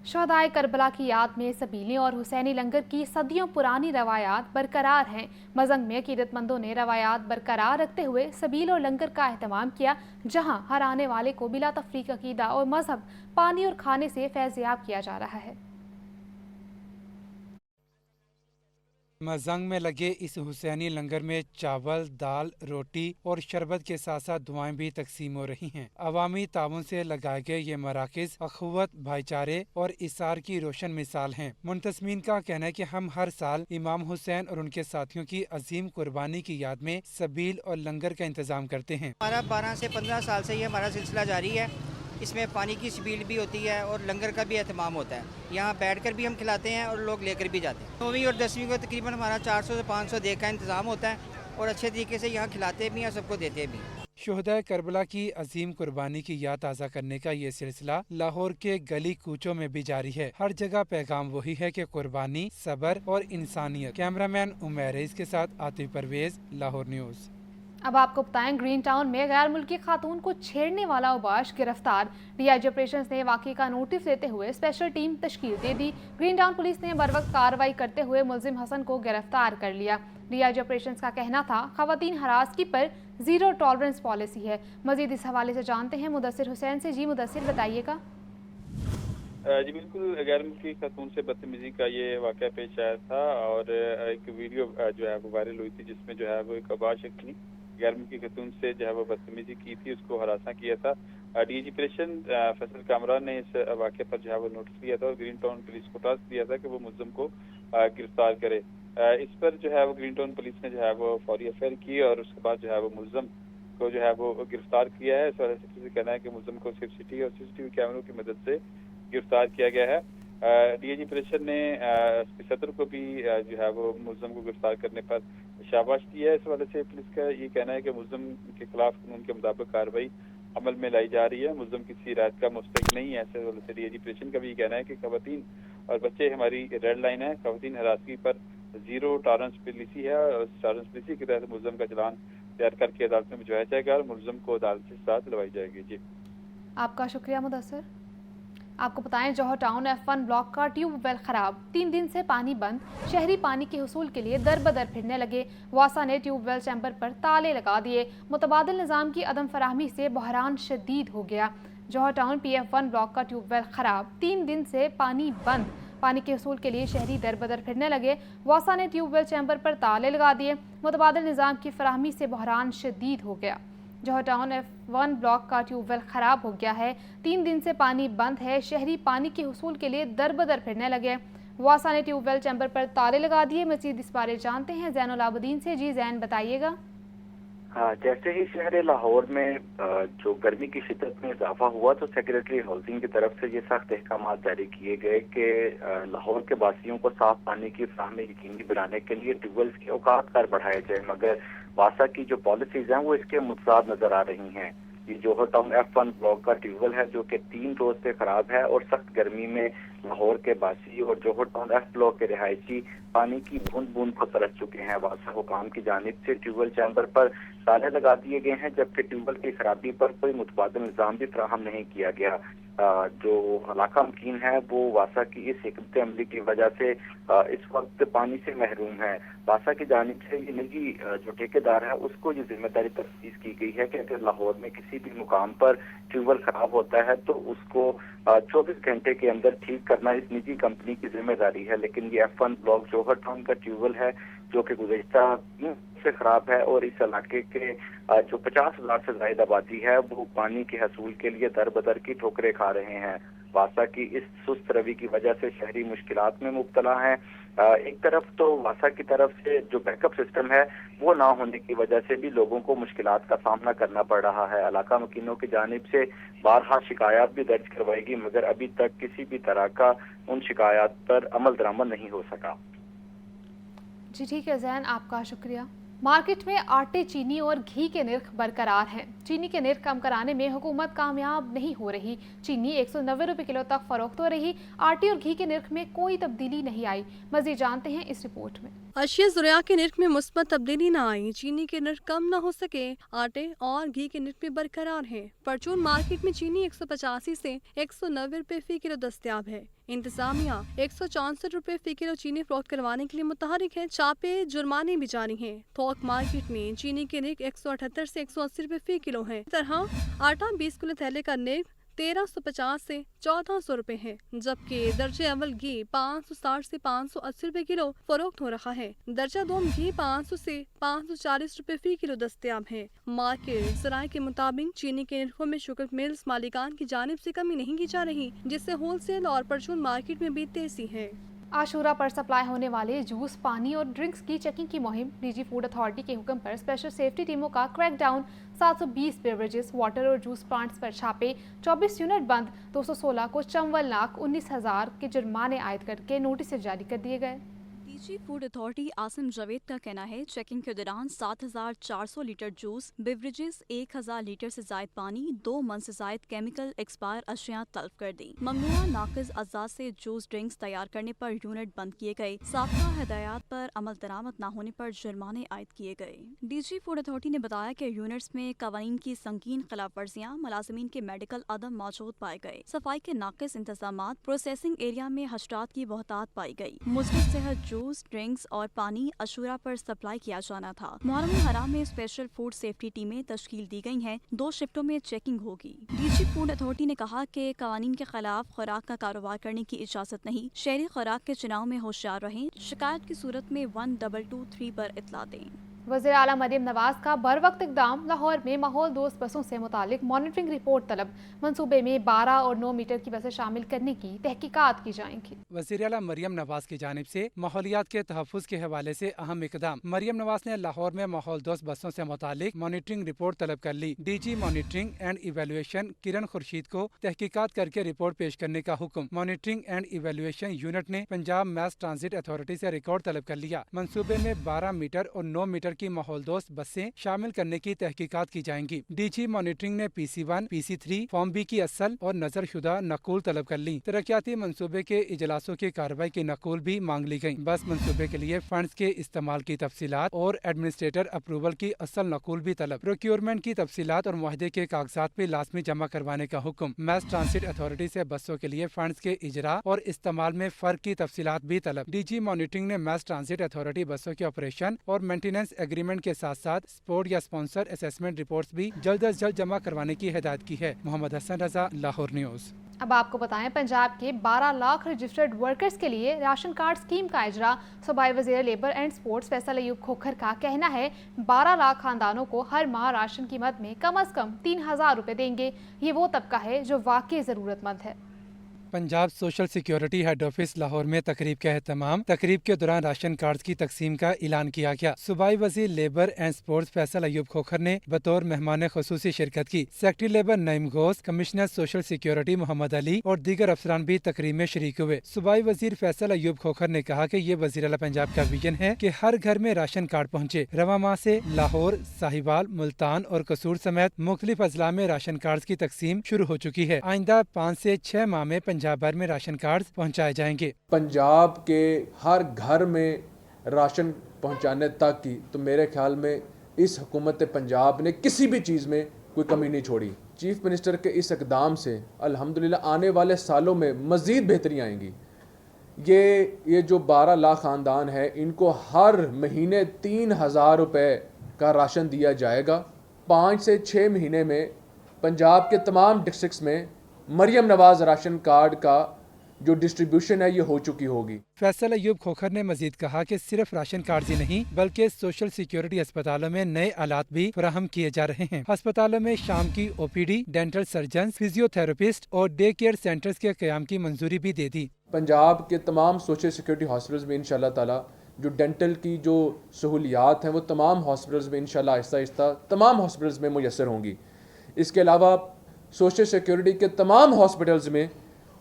शहदाए Karbala की याद में सबीलें और हुसैनी लंगर की सदियों पुरानी रवायात बरकरार हैं। मजंग में अकीदतमंदों ने रवायात बरकरार रखते हुए सबील और लंगर का अहतमाम किया, जहां हर आने वाले को बिला तफरीक अकीदा और मजहब, पानी और खाने से फैज़याब किया जा रहा है। मजंग में लगे इस हुसैनी लंगर में चावल, दाल, रोटी और शरबत के साथ साथ दुआएं भी तकसीम हो रही हैं। अवामी ताउन से लगाए गए ये मराकज अखुवत, भाईचारे और इसार की रोशन मिसाल हैं। मुंतसमीन का कहना है कि हम हर साल इमाम हुसैन और उनके साथियों की अजीम कुर्बानी की याद में सबील और लंगर का इंतजाम करते हैं। हमारा 12 से 15 साल से ये हमारा सिलसिला जारी है। इसमें पानी की सबील भी होती है और लंगर का भी एहतमाम होता है। यहाँ बैठकर भी हम खिलाते हैं और लोग लेकर भी जाते हैं। 9वीं और 10वीं को तकरीबन हमारा 400 से 500 देख का इंतज़ाम होता है और अच्छे तरीके से यहाँ खिलाते भी हैं, सबको देते भी हैं। शहदाए करबला की अजीम कुर्बानी की याद ताज़ा करने का ये सिलसिला लाहौर के गली कूचों में भी जारी है। हर जगह पैगाम वही है कि कुर्बानी, सब्र और इंसानियत। कैमरामैन उमैर रईस के साथ आतिफ परवेज, लाहौर न्यूज़। अब आपको बताएं, ग्रीन टाउन में गैर मुल्की खातून को छेड़ने वाला उबाश गिरफ्तार। डीआईजी ऑपरेशंस ने वाकई का नोटिस देते हुए स्पेशल टीम तश्कील दे दी। ग्रीन टाउन पुलिस ने बरवक्त कार्रवाई करते हुए मुलजिम हसन को गिरफ्तार कर लिया। डीआईजी ऑपरेशंस का कहना था खवातीन हरासगी पर जीरो टॉलरेंस पॉलिसी है। मजीद इस हवाले से जानते हैं मुदस्सिर हुसैन से। जी मुदस्सिर, बताइएगा। जी बिल्कुल, गैर मुल्की खातून से बदतमीजी का ये वाक़या पेश आया था और एक वीडियो जो है वो वायरल हुई थी, जिसमें जो है वो एक अबाश शख्स ने गैर मुल्की खातून से जो है वो बदतमीजी की थी, उसको हरासा किया था। डीजी ऑपरेशन फैसल कामरान ने इस वाक़े पर जो है वो नोटिस लिया था और ग्रीन टाउन पुलिस को टास्क दिया था कि वो मुलज़िम को गिरफ्तार करे। इस पर जो है वो ग्रीन टाउन पुलिस ने जो है वो फौरी एफआईआर की और उसके बाद जो है वो मुलज़िम को जो है वो गिरफ्तार किया है। इस वजह से कहना है कि मुलज़िम को सिर्फ सिटी और सीसीटीवी कैमरों की मदद से गिरफ्तार किया गया है। डीआईजी ऑपरेशन ने एसपी सदर को भी जो है वो मुलज़िम को गिरफ्तार करने पर शाबाश दी है। इस वजह से पुलिस का ये कहना है कि मुलज़िम के खिलाफ कानून के मुताबिक कार्रवाई अमल में लाई जा रही है। मुलज़िम किसी रायत का मुस्तहिक नहीं है। ऐसे वजह से डीआईजी ऑपरेशन का भी ये कहना है कि खवातीन और बच्चे हमारी रेड लाइन है। खवातीन हरासगी पर जीरो टॉलरेंस पॉलिसी है और टॉलरेंस पॉलिसी के तहत मुलज़िम का चालान तैयार करके अदालत में भिजवाया जाएगा और मुलज़िम को अदालत से सजा दिलवाई जाएगी। जी, आपका शुक्रिया मुदस्सिर। आपको बताएं, जौहर टाउन F1 ब्लॉक का ट्यूबवेल खराब, 3 दिन से पानी बंद। शहरी पानी के हुसूल के लिए दर बदर फिरने लगे। वासा ने ट्यूबवेल चैम्बर पर ताले लगा दिए। मुतबादिल निज़ाम की अदम फराहमी से बहरान शदीद हो गया। जौहर टाउन PF1 ब्लॉक का ट्यूबवेल खराब, 3 दिन से पानी बंद। पानी के हुसूल के लिए शहरी दर बदर फिरने लगे। वासा ने ट्यूबवेल चैम्बर पर ताले लगा दिए। मुतबादिल निज़ाम की फराहमी से बहरान शदीद हो गया। जौहर टाउन F1 ब्लॉक का ट्यूबवेल खराब हो गया है, 3 दिन से पानी बंद है। शहरी पानी के हुसूल के लिए दर बदर फिरने लगे। वासा ने ट्यूबवेल चैम्बर पर ताले लगा दिए। मजीद इस बारे जानते हैं ज़ैनुल आबदीन से। जी ज़ैन, बताइएगा। हाँ, जैसे ही शहर लाहौर में जो गर्मी की शिद्दत में इजाफा हुआ तो सेक्रेटरी हाउसिंग की तरफ से ये सख्त अहकाम जारी किए गए कि लाहौर के वासियों को साफ पानी की फराहमी यकीनी बनाने के लिए ट्यूबवेल्स के औकात पर बढ़ाए जाए, मगर वासा की जो पॉलिसीज हैं वो इसके मुतजाद नजर आ रही हैं। ये जौहर टाउन F1 ब्लॉक का ट्यूबवेल है जो कि 3 रोज से खराब है और सख्त गर्मी में लाहौर के बासी और जौहर टाउन F ब्लॉक के रिहायशी पानी की बूंद बूंद को तरस चुके हैं। वासा हुकाम की जानिब से ट्यूबवेल चैम्बर पर ताले लगा दिए गए हैं, जबकि ट्यूबवेल की खराबी पर कोई मुतबादिल निज़ाम भी फराहम नहीं किया गया। जो इलाका मकीन है वो वासा की इस हिकमत अमली की वजह से इस वक्त पानी से महरूम है। वासा की जानिब से ये निजी जो ठेकेदार है उसको ये जिम्मेदारी तफ्तीश की गई है कि अगर लाहौर में किसी भी मुकाम पर ट्यूबवेल खराब होता है तो उसको 24 घंटे के अंदर ठीक करना इस निजी कंपनी की जिम्मेदारी है। लेकिन ये F1 ब्लॉक जौहर टाउन का ट्यूबवेल है जो कि गुज़श्ता से खराब है और इस इलाके के जो 50,000 से ज्यादा आबादी है वो पानी के हसूल के लिए दर बदर की ठोकरें खा रहे हैं। वासा की इस सुस्त रवि की वजह से शहरी मुश्किलात में मुब्तला हैं। एक तरफ तो वासा की तरफ से जो बैकअप सिस्टम है वो ना होने की वजह से भी लोगों को मुश्किलात का सामना करना पड़ रहा है। इलाका मकीनों की जानिब से बारहा शिकायत भी दर्ज करवाएगी, मगर अभी तक किसी भी तरह का उन शिकायत पर अमल दरामद नहीं हो सका। जी ठीक है ज़ैन, आपका शुक्रिया। मार्केट में आटे, चीनी और घी के निर्ख बरकरार हैं। चीनी के निर्ख कम कराने में हुकूमत कामयाब नहीं हो रही। चीनी 190 रुपये किलो तक फरोख्त हो रही। आटे और घी के निर्ख में कोई तब्दीली नहीं आई। मज़ीद जानते हैं इस रिपोर्ट में। اشیا ज़रिया के निर्ख में मुस्बत तब्दीली न आई, चीनी के निर्ख कम न हो सके, आटे और घी के निर्ख भी बरकरार है। परचून मार्केट में चीनी 185 से 190 रुपए फी किलो दस्तयाब है। इंतजामिया 164 रुपए फी किलो चीनी फरोख्त करवाने के लिए मुतहरिक है। छापे जुर्माने भी जारी हैं। थोक मार्केट में चीनी के निर्ख 178 से 180 रुपए फी किलो है। तरह आटा 20 किलो थैले का निर्ख 1350 से 1400 रुपए है, जबकि दर्जे अव्वल घी 560 से 580 रुपए किलो फरोख्त हो रहा है। दर्जा दोम घी 500 से 540 रुपए फी किलो दस्तयाब है। मार्केट सराय के मुताबिक चीनी के निर्खों में शुगर मिल्स मालिकान की जानिब से कमी नहीं की जा रही, जिससे होलसेल और परचून मार्केट में भी तेजी है। आशूरा पर सप्लाई होने वाले जूस, पानी और ड्रिंक्स की चेकिंग की मुहिम। डीजी फूड अथॉरिटी के हुक्म पर स्पेशल सेफ्टी टीमों का क्रैकडाउन। 720 बेवरेजेस, वाटर और जूस प्लांट्स पर छापे, 24 यूनिट बंद, 216 को 54,19,000 के जुर्माने आयद करके नोटिस जारी कर दिए गए। DG food authority Asim Javed का कहना है, चेकिंग के दौरान 7,400 लीटर जूस, बेवरेजेस, 1,000 लीटर से जायद पानी, 2 मन से जायद केमिकल एक्सपायर अशिया तलब कर दी। ममनुआ नाकिज अज्जा से जूस ड्रिंक्स तैयार करने पर यूनिट बंद किए गए। साबका हिदायत पर अमल दरामद न होने पर जुर्माने आयद किए गए। डीजी फूड अथॉरिटी ने बताया कि यूनिट्स में कवानीन की संगीन खिलाफ वर्जियाँ, मुलाजिमीन के मेडिकल अदम मौजूद पाए गए। सफाई के नाकिस इंतजाम, प्रोसेसिंग एरिया में हशरात की बहुतात पाई गई। मुस्लिम सेहत जूस, ड्रिंक्स और पानी अशूरा पर सप्लाई किया जाना था। मुहर्रम हराम में स्पेशल फूड सेफ्टी टीमें तश्कील दी गई हैं। 2 शिफ्टों में चेकिंग होगी। डीजी फूड अथॉरिटी ने कहा कि कवानीन के खिलाफ खुराक का कारोबार करने की इजाजत नहीं। शहरी खुराक के चुनाव में होशियार रहें। शिकायत की सूरत में 1223 पर इतला दें। वज़ीर आला मरियम नवाज का बर वक्त इक़दाम। लाहौर में माहौल दोस्त बसों से मुतालिक मॉनिटरिंग रिपोर्ट तलब। मंसूबे में 12 और 9 मीटर की बसें शामिल करने की तहकीकात की जाएंगी। वज़ीर आला मरियम नवाज की जानिब से माहौलियात के तहफ़्फ़ुज़ के हवाले से अहम इक़दाम। मरियम नवाज ने लाहौर में माहौल दोस्त बसों से मुतालिक मॉनिटरिंग रिपोर्ट तलब कर ली। डीजी मॉनिटरिंग एंड इवेल्युएशन किरण खुर्शीद को तहकीकात करके रिपोर्ट पेश करने का हुक्म। मॉनिटरिंग एंड इवेल्युएशन यूनिट ने पंजाब मैस ट्रांजिट अथॉरिटी से रिकॉर्ड तलब कर लिया। मंसूबे में 12 मीटर और 9 मीटर की माहौल दोस्त बसें शामिल करने की तहकीकात की जाएंगी। डीजी मॉनिटरिंग ने PC1, PC3, फॉर्म बी की असल और नजर शुदा नकूल तलब कर ली। तरक्याती मंसूबे के इजलासों की कार्रवाई की नकूल भी मांग ली गयी। बस मंसूबे के लिए फंड्स के इस्तेमाल की तफसीलात और एडमिनिस्ट्रेटर अप्रूवल की असल नकूल भी तलब। प्रोक्योरमेंट की तफसीलात और मुआहदे के कागजात भी लाजमी जमा करवाने का हुक्म। मैस ट्रांसिट अथॉरिटी से बसों के लिए फंड्स के इजरा और इस्तेमाल में फर्क की तफसीलात भी तलब। डीजी मॉनिटरिंग ने मैस ट्रांसिट अथॉरिटी बसों के ऑपरेशन और मेंटेनेंस एग्रीमेंट के साथ साथ स्पोर्ट या स्पॉन्सर असेसमेंट रिपोर्ट्स भी जल्द अज जल्द जमा करवाने की हिदायत की है। मोहम्मद हसन रजा, लाहौर न्यूज़। अब आपको बताएं, पंजाब के 12 लाख रजिस्टर्ड वर्कर्स के लिए राशन कार्ड स्कीम का इजरा। सूबाई वज़ीर labour and sports Faisal Ayub Khokhar का कहना है, 12 लाख खानदानों को हर माह राशन की मद में कम 3,000 रुपए देंगे। ये वो तबका है जो वाकई ज़रूरतमंद है। Punjab social security head office Lahore में तकरीब का एहतमाम। तकरीब के दौरान राशन कार्ड की तकसीम का ऐलान किया गया। सूबाई वज़ीर labour and sports Faisal Ayub Khokhar ने बतौर मेहमान खुसूसी शिरकत की। Secretary labour Naeem Ghosh, commissioner social security Mohammad Ali और दीगर अफसरान भी तकरीब में शरीक हुए। सूबाई वज़ीर फैसल अयूब खोखर ने कहा कि ये वज़ीर आला पंजाब का विजन है कि हर घर में राशन कार्ड पहुँचे। रवा माह से लाहौर, साहिवाल, मुल्तान और कसूर समेत मुख्तलिफ अजला में राशन कार्ड की तकसीम शुरू हो चुकी है। आइंदा 5 से 6 माह में पंजाब भर में राशन कार्ड पहुंचाए जाएंगे। पंजाब के हर घर में राशन पहुंचाने तक की तो मेरे ख्याल में इस हुकूमत पंजाब ने किसी भी चीज़ में कोई कमी नहीं छोड़ी। चीफ मिनिस्टर के इस इक़दाम से अल्हम्दुलिल्लाह आने वाले सालों में मज़ीद बेहतरी आएंगी। ये जो 12 लाख ख़ानदान है, इनको हर महीने 3,000 रुपये का राशन दिया जाएगा। 5 से 6 महीने में पंजाब के तमाम डिस्ट्रिक्ट्स में मरियम नवाज राशन कार्ड का जो डिस्ट्रीब्यूशन है ये हो चुकी होगी। फैसल अयूब खोखर ने मजीद कहा कि सिर्फ राशन कार्ड ही नहीं बल्कि सोशल सिक्योरिटी अस्पतालों में नए आलात भी फराहम किए जा रहे हैं। अस्पतालों में शाम की OPD, डेंटल सर्जन, फिजियोथेरेपिस्ट और डे केयर सेंटर्स के क़याम की मंजूरी भी दे दी। पंजाब के तमाम सोशल सिक्योरिटी हॉस्पिटल्स में इंशाल्लाह ताला जो डेंटल की जो सहूलियात हैं वो तमाम हॉस्पिटल्स में इंशाल्लाह आहिस्ता आहिस्ता तमाम हॉस्पिटल्स में मुयस्सर होंगी। इसके अलावा सोशल सिक्योरिटी के तमाम हॉस्पिटल्स में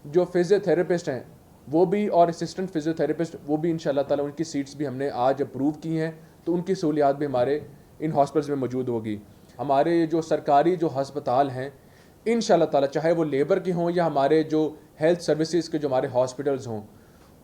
जो फिजियोथेरेपिस्ट हैं वो भी और असिस्टेंट फिजियोथेरेपिस्ट वो भी इंशाल्लाह ताला उनकी सीट्स भी हमने आज अप्रूव की हैं, तो उनकी सहूलियात भी हमारे इन हॉस्पिटल्स में मौजूद होगी। हमारे जो सरकारी जो हस्पताल हैं इंशाल्लाह ताला चाहे वो लेबर के हों या हमारे जो हेल्थ सर्विसेज के जो हमारे हॉस्पिटल्स हों,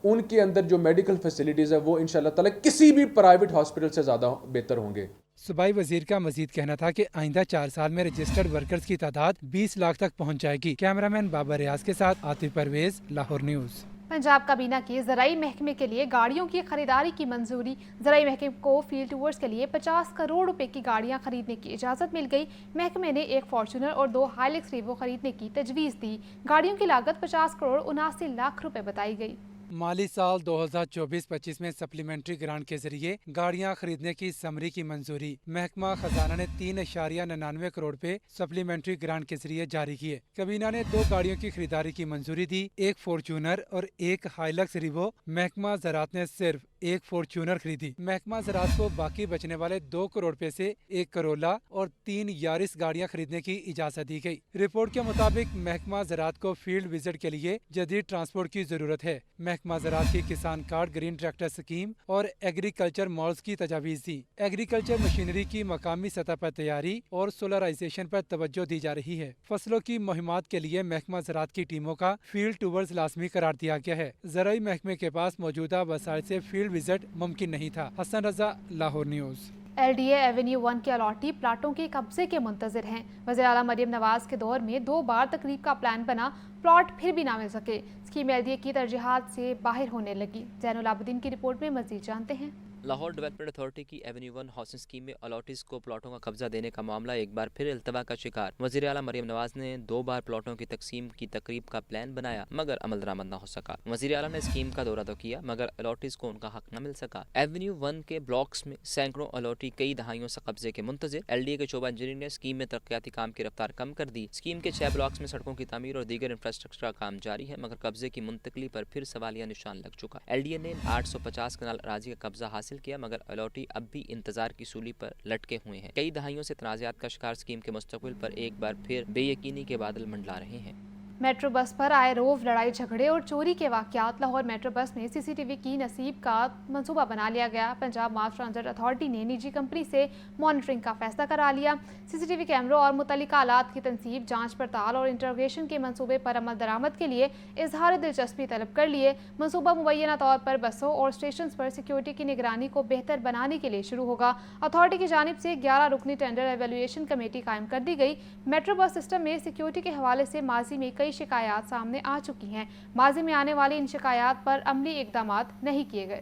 ان کے اندر جو میڈیکل فیسلٹیز ہے وہ انشاءاللہ تعالی کسی بھی پرائیویٹ ہاسپٹل سے زیادہ بہتر ہوں گے۔ صوبائی وزیر کا مزید کہنا تھا کہ آئندہ 4 سال میں رجسٹرڈ ورکرز کی تعداد 20 لاکھ تک پہنچ جائے گی۔ کیمرامین بابر ریاض کے ساتھ عاطف پرویز، لاہور نیوز۔ پنجاب کابینہ کی زرعی محکمے کے لیے گاڑیوں کی خریداری کی منظوری۔ زرعی محکمے کو فیلڈ ٹورز کے لیے 50 کروڑ روپے کی گاڑیاں خریدنے کی اجازت مل گئی۔ محکمے نے 1 فارچونر اور 2 ہائیلکس ریوو خریدنے کی تجویز دی۔ گاڑیوں کی لاگت 50 کروڑ 79 لاکھ روپے بتائی گئی۔ مالی سال 2024-25 میں سپلیمنٹری گرانٹ کے ذریعے گاڑیاں خریدنے کی سمری کی منظوری۔ محکمہ خزانہ نے 3.99 کروڑ روپے سپلیمنٹری گرانٹ کے ذریعے جاری کیے۔ کابینہ نے 2 گاڑیوں کی خریداری کی منظوری دی، 1 فارچونر اور 1 ہائیلکس ریوو۔ محکمہ زراعت نے صرف 1 فارچونر خریدی۔ محکمہ زراعت کو باقی بچنے والے 2 کروڑ روپے سے 1 کرولا اور 3 یارس گاڑیاں خریدنے کی اجازت دی گئی۔ رپورٹ کے مطابق محکمہ زراعت کو فیلڈ وزٹ کے لیے جدید ٹرانسپورٹ کی ضرورت ہے۔ محکمہ زراعت کی کسان کارڈ، گرین ٹریکٹر اسکیم اور ایگریکلچر مالز کی تجاویز دی۔ ایگریکلچر مشینری کی مقامی سطح پر تیاری اور سولرائزیشن پر توجہ دی جا رہی ہے۔ فصلوں کی مہمات کے لیے محکمہ زراعت کی ٹیموں کا فیلڈ ٹورز لازمی قرار دیا گیا ہے۔ زرعی محکمے کے پاس موجودہ وسائل سے فیلڈ وزٹ ممکن نہیں تھا۔ حسن رضا، لاہور نیوز۔ LDA ایونیو 1 کے الاٹی پلاٹوں کے قبضے کے منتظر ہیں۔ وزیر اعلیٰ مریم نواز کے دور میں 2 بار تقریب کا پلان بنا، پلاٹ پھر بھی نہ مل سکے۔ اسکیم LDA کی ترجیحات سے باہر ہونے لگی۔ زین العابدین کی رپورٹ میں مزید جانتے ہیں۔ لاہور ڈیولپمنٹ اتھارٹی کی ایونیو 1 ہاؤسنگ اسکیم میں الاٹیز کو پلاٹوں کا قبضہ دینے کا معاملہ ایک بار پھر التوا کا شکار۔ وزیر اعلیٰ مریم نواز نے 2 بار پلاٹوں کی تقسیم کی تقریب کا پلان بنایا مگر عمل درآمد نہ ہو سکا۔ وزیر اعلیٰ نے اسکیم کا دورہ تو کیا مگر الاٹیز کو ان کا حق نہ مل سکا۔ ایونیو 1 کے بلاکس میں سینکڑوں الاٹی کئی دہائیوں سے قبضے کے منتظر۔ LDA کے شعبہ انجینئر نے اسکیم میں ترقیاتی کام کی رفتار کم کر دی۔ اسکیم کے 6 بلاکس میں سڑکوں کی تعمیر اور دیگر انفراسٹرکچر کا کام جاری ہے مگر قبضے کی منتقلی پر پھر سوالیہ نشان لگ چکا۔ LDA نے 850 کنال اراضی کا قبضہ حاصل کیا مگر الاٹی اب بھی انتظار کی سولی پر لٹکے ہوئے ہیں۔ کئی دہائیوں سے تنازعات کا شکار اسکیم کے مستقبل پر ایک بار پھر بے یقینی کے بادل منڈلا رہے ہیں۔ میٹرو بس پر آئے روز لڑائی جھگڑے اور چوری کے واقعات۔ لاہور میٹرو بس میں CCTV کی نصیب کا منصوبہ بنا لیا گیا۔ پنجاب ماس ٹرانزٹ اتھارٹی نے نجی کمپنی سے مانیٹرنگ کا فیصلہ کرا لیا۔ CCTV کیمروں اور متعلقہ آلات کی تنصیب، جانچ پڑتال اور انٹروگیشن کے منصوبے پر عمل درآمد کے لیے اظہار دلچسپی طلب کر لیے۔ منصوبہ مبینہ طور پر بسوں اور اسٹیشنز پر سیکیورٹی کی نگرانی کو بہتر بنانے کے لیے شروع ہوگا۔ اتھارٹی کی جانب سے 11 رکنی ٹینڈر ایویلویشن کمیٹی قائم کر دی گئی۔ میٹرو بس سسٹم میں سیکیورٹی کے حوالے سے ماضی میں کئی شکایات سامنے آ چکی ہیں۔ ماضی میں آنے والی ان شکایات پر عملی اقدامات نہیں کیے گئے۔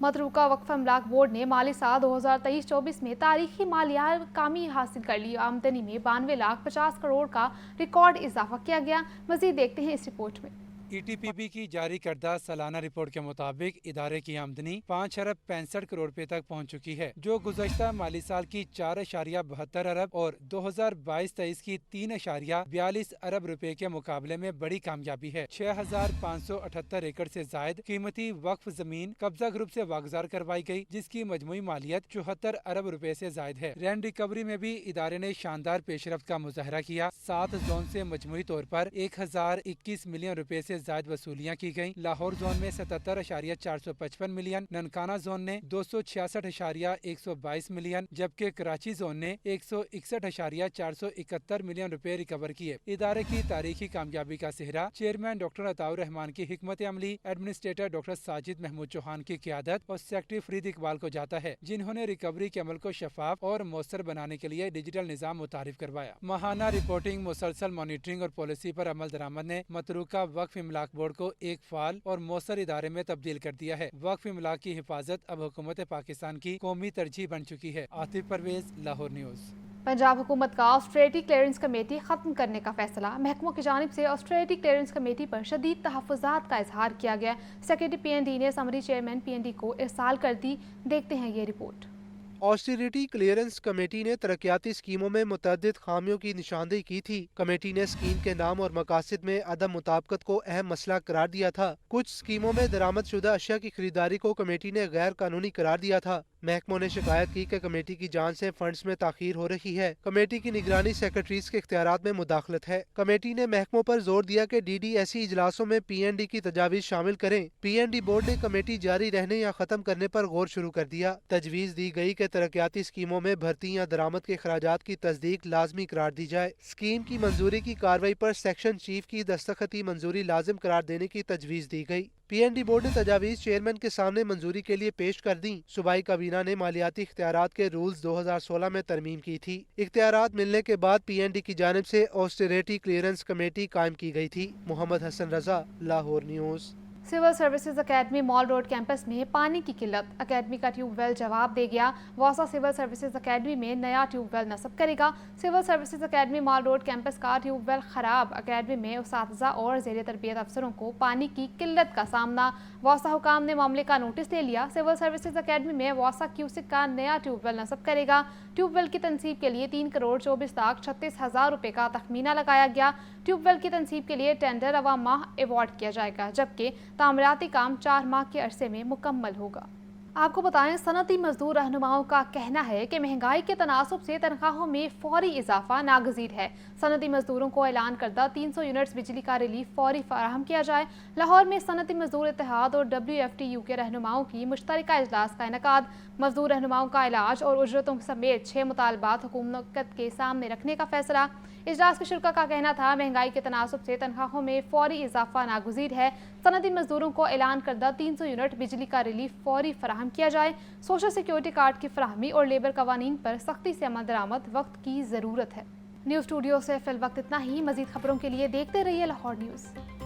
متروکہ وقف املاک بورڈ نے مالی سال 2023-24 میں تاریخی مالیات کامی حاصل کر لی۔ آمدنی میں 92,50 کروڑ کا ریکارڈ اضافہ کیا گیا۔ مزید دیکھتے ہیں اس رپورٹ میں۔ ETPB کی جاری کردہ سالانہ رپورٹ کے مطابق ادارے کی آمدنی 5 ارب 65 کروڑ روپے تک پہنچ چکی ہے، جو گزشتہ مالی سال کی 4.72 ارب اور 2022-23 کی 3.42 ارب روپے کے مقابلے میں بڑی کامیابی ہے۔ 6,578 ایکڑ سے زائد قیمتی وقف زمین قبضہ گروپ سے واگزار کروائی گئی، جس کی مجموعی مالیت 74 ارب روپے سے زائد ہے۔ رینٹ ریکوری میں بھی ادارے نے شاندار پیش رفت کا مظاہرہ کیا۔ 7 زون سے مجموعی طور پر 1021 ملین روپے سے زائد وصولیاں کی گئیں۔ لاہور زون میں 77.455 ملین، ننکانہ زون نے 266.122 ملین جبکہ کراچی زون نے 161.471 ملین روپے ریکور کیے۔ ادارے کی تاریخی کامیابی کا سہرا چیئرمین ڈاکٹر عطاء الرحمان کی حکمت عملی، ایڈمنسٹریٹر ڈاکٹر ساجد محمود چوہان کی قیادت اور سیکرٹری فرید اقبال کو جاتا ہے، جنہوں نے ریکوری کے عمل کو شفاف اور مؤثر بنانے کے لیے ڈیجیٹل نظام متعارف کروایا۔ ماہانہ رپورٹنگ، مسلسل مانیٹرنگ اور پالیسی پر عمل درآمد نے متروکہ وقف املاک بورڈ کو ایک فعال اور مؤثر ادارے میں تبدیل کر دیا ہے۔ وقف املاک کی حفاظت اب حکومت پاکستان کی قومی ترجیح بن چکی ہے۔ عاطف پرویز، لاہور نیوز۔ پنجاب حکومت کا آسٹریٹی کلیئرنس کمیٹی ختم کرنے کا فیصلہ۔ محکموں کی جانب سے آسٹریٹی کلیئرنس کمیٹی پر شدید تحفظات کا اظہار کیا گیا۔ سیکرٹری PND نے سمری چیئرمین PND کو ارسال کر دی۔ دیکھتے ہیں یہ رپورٹ۔ آسٹریٹی کلیئرنس کمیٹی نے ترقیاتی اسکیموں میں متعدد خامیوں کی نشاندہی کی تھی۔ کمیٹی نے اسکیم کے نام اور مقاصد میں عدم مطابقت کو اہم مسئلہ قرار دیا تھا۔ کچھ اسکیموں میں درآمد شدہ اشیاء کی خریداری کو کمیٹی نے غیر قانونی قرار دیا تھا۔ محکموں نے شکایت کی کہ کمیٹی کی جانچ سے فنڈز میں تاخیر ہو رہی ہے۔ کمیٹی کی نگرانی سیکرٹریز کے اختیارات میں مداخلت ہے۔ کمیٹی نے محکموں پر زور دیا کہ DDSE اجلاسوں میں PND کی تجاویز شامل کریں۔ PND بورڈ نے کمیٹی جاری رہنے یا ختم کرنے پر غور شروع کر دیا۔ تجویز دی گئی کہ तरक्याती स्कीमों में भर्ती या दरामद के खराजात की तस्दीक लाजमी करार दी जाए। स्कीम की मंजूरी की कार्रवाई पर सेक्शन चीफ की दस्तखती मंजूरी लाजिम करार देने की तजवीज़ दी गई। PND बोर्ड ने तजावीज़ चेयरमैन के सामने मंजूरी के लिए पेश कर दी। सूबाई काबीना ने मालियाती इख्तियारात के रूल्स 2016 में तरमीम की थी। इख्तियारात मिलने के बाद PND की जानिब से ऑस्टेरिटी क्लियरेंस कमेटी कायम की गई थी। Mohammad Hasan Raza, Lahore news. Civil services academy mall road campus में पानी की किल्लत, अकेडमी का ट्यूबवेल जवाब दे गया। वासा सिविल सर्विसेज अकेडमी में नया ट्यूबवेल नस्ब करेगा। Civil services academy mall road campus का ट्यूबवेल खराब, अकेडमी में उस्ताज़ा और ज़ेर तरबियत अफसरों को पानी की किल्लत का सामना। वासा हुकाम ने मामले का नोटिस ले लिया। सिविल सर्विसेज अकेडमी में वासा क्यूसिक का नया ट्यूबवेल नस्ब करेगा। ट्यूबवेल की तनसीब के लिए 3,24,36,000 रुपये का तखमीना लगाया गया। ट्यूबवेल की तनसीब के लिए टेंडर रवा माह अवार्ड किया जाएगा, जबकि तामीराती काम 4 माह के अरसे में मुकम्मल होगा। आपको बताएं, सनती मजदूर रहनुमाओं का कहना है कि महंगाई के तनासुब से तनख्वाहों में फौरी इजाफा नागजीर है। सनती मजदूरों को ऐलान करदा 300 यूनिट्स बिजली का रिलीफ फौरी फराहम किया जाए। लाहौर में सनती मजदूर इत्तेहाद और WFTU के रहनुमाओं की मुश्तरका इजलास का इनेकाद। मजदूर रहनुमाओं का इलाज और उजरतों समेत 6 मुतालबात हुकूमत के सामने रखने का फैसला। इजलास के शुरा का कहना था, महंगाई के तनासुब से तनख्वाहों में फौरी इजाफा नागुज़ीर है। सनदी मजदूरों को ऐलान करदा 300 यूनिट बिजली का रिलीफ फौरी फराहम किया जाए। सोशल सिक्योरिटी कार्ड की फराहमी और लेबर कवानीन पर सख्ती से अमल दरामद वक्त की ज़रूरत है। न्यूज़ स्टूडियो से फिल वक्त इतना ही। मज़ीद खबरों के लिए देखते रहिए लाहौर न्यूज़।